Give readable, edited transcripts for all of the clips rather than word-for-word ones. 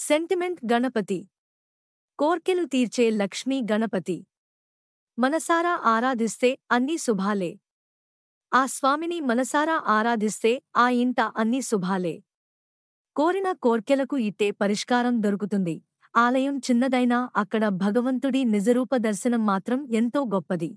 Sentiment Ganapati. కోర్కెలు తీర్చే లక్ష్మీ గణపతి. మనసారా ఆరాధిస్తే అన్నీ శుభాలే. ఆ స్వామిని మనసారా ఆరాధిస్తే ఆ ఇంట అన్నీ శుభాలే. కోరిన కోర్కెలకు ఇట్టే పరిష్కారం దొరుకుతుంది. ఆలయం చిన్నదైనా అక్కడ భగవంతుడి నిజరూప దర్శనం మాత్రం ఎంతో గొప్పది.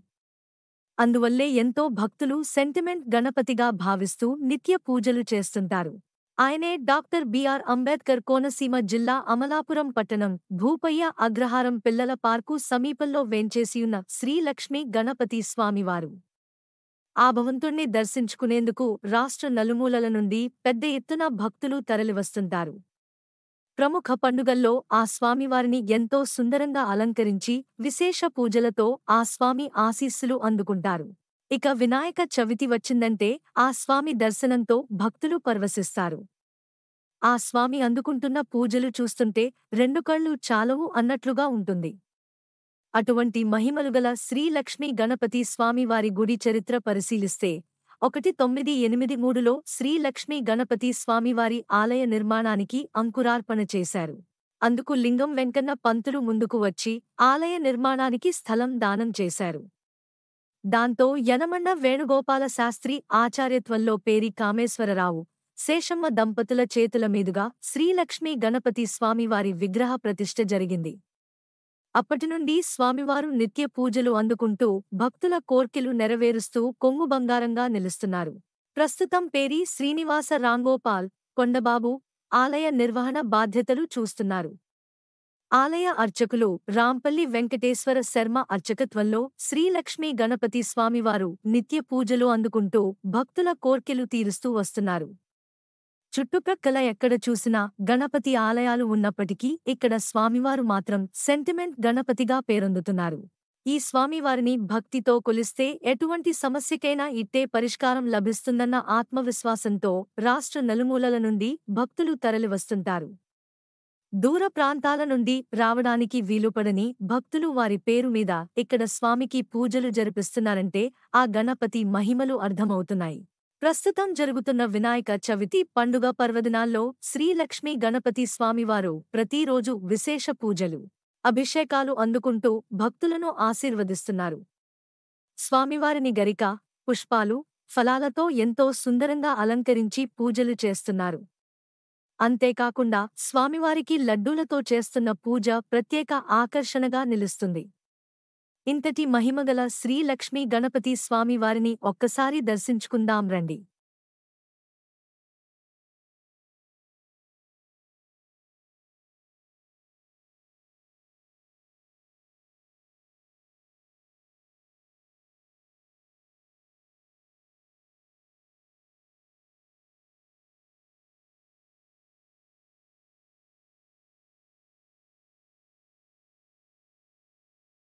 అందువల్లే ఎంతో భక్తులు సెంటిమెంట్ గణపతిగా భావిస్తూ నిత్య పూజలు చేస్తుంటారు. ఆయనే డాక్టర్ బిఆర్ అంబేద్కర్ కోనసీమ జిల్లా అమలాపురం పట్టణం భూపయ్య అగ్రహారం పిల్లల పార్కు సమీపంలో వేంచేసియున్న శ్రీలక్ష్మీ గణపతి స్వామివారు. ఆ భగవంతుణ్ణి దర్శించుకునేందుకు రాష్ట్ర నలుమూలల నుండి పెద్ద ఎత్తున భక్తులు తరలివస్తుంటారు. ప్రముఖ పండుగల్లో ఆ స్వామివారిని ఎంతో సుందరంగా అలంకరించి విశేష పూజలతో ఆ స్వామి ఆశీస్సులు అందుకుంటారు. ఇక వినాయక చవితి వచ్చిందంటే ఆ స్వామి దర్శనంతో భక్తులు పరవశిస్తారు. ఆ స్వామి అందుకుంటున్న పూజలు చూస్తుంటే రెండు కళ్ళు చాలవు అన్నట్లుగా ఉంటుంది. అటువంటి మహిమలుగల శ్రీలక్ష్మీ గణపతి స్వామివారి గుడి చరిత్ర పరిశీలిస్తే 1983లో శ్రీలక్ష్మీ గణపతి స్వామివారి ఆలయ నిర్మాణానికి అంకురార్పణ చేశారు. అందుకు లింగం వెంకన్న పంతులు ముందుకు వచ్చి ఆలయ నిర్మాణానికి స్థలం దానం చేశారు. దాంతో యనమన్న వేణుగోపాల శాస్త్రి ఆచార్యత్వంలో పేరి కామేశ్వరరావు, శేషమ్మ దంపతుల చేతుల మీదుగా శ్రీలక్ష్మీ గణపతి స్వామివారి విగ్రహ ప్రతిష్ఠ జరిగింది. అప్పటినుండి స్వామివారు నిత్య పూజలు అందుకుంటూ భక్తుల కోర్కెలు నెరవేరుస్తూ కొంగు బంగారంగా నిలుస్తున్నారు. ప్రస్తుతం పేరి శ్రీనివాస రాంగోపాల్, కొండబాబు ఆలయ నిర్వహణ బాధ్యతలు చూస్తున్నారు. ఆలయ అర్చకులు రాంపల్లి వెంకటేశ్వర శర్మ అర్చకత్వంలో శ్రీలక్ష్మీ గణపతి స్వామివారు నిత్య పూజలు అందుకుంటూ భక్తుల కోర్కెలు తీరుస్తూ వస్తున్నారు. చుట్టుప్రక్కల ఎక్కడ చూసినా గణపతి ఆలయాలు ఉన్నప్పటికీ ఇక్కడ స్వామివారు మాత్రం సెంటిమెంట్ గణపతిగా పేరొందుతున్నారు. ఈ స్వామివారిని భక్తితో కొలిస్తే ఎటువంటి సమస్యకైనా ఇట్టే పరిష్కారం లభిస్తుందన్న ఆత్మవిశ్వాసంతో రాష్ట్ర నలుమూలల నుండి భక్తులు తరలివస్తుంటారు. దూర ప్రాంతాల నుండి రావడానికి వీలుపడని భక్తులు వారి పేరు మీద ఇక్కడ స్వామికి పూజలు జరిపిస్తున్నారంటే ఆ గణపతి మహిమలు అర్థమవుతున్నాయి. ప్రస్తుతం జరుగుతున్న వినాయక చవితి పండుగ పర్వదినాల్లో శ్రీలక్ష్మీ గణపతి స్వామివారు ప్రతిరోజు విశేష పూజలు, అభిషేకాలు అందుకుంటూ భక్తులను ఆశీర్వదిస్తున్నారు. స్వామివారిని గరిక, పుష్పాలు, ఫలాలతో ఎంతో సుందరంగా అలంకరించి పూజలు చేస్తున్నారు. అంతేకాకుండా స్వామివారికి లడ్డూలతో చేస్తున్న పూజ ప్రత్యేక ఆకర్షణగా నిలుస్తుంది. ఇంతటి మహిమగల శ్రీలక్ష్మీ గణపతి స్వామివారిని ఒక్కసారి దర్శించుకుందాం రండి.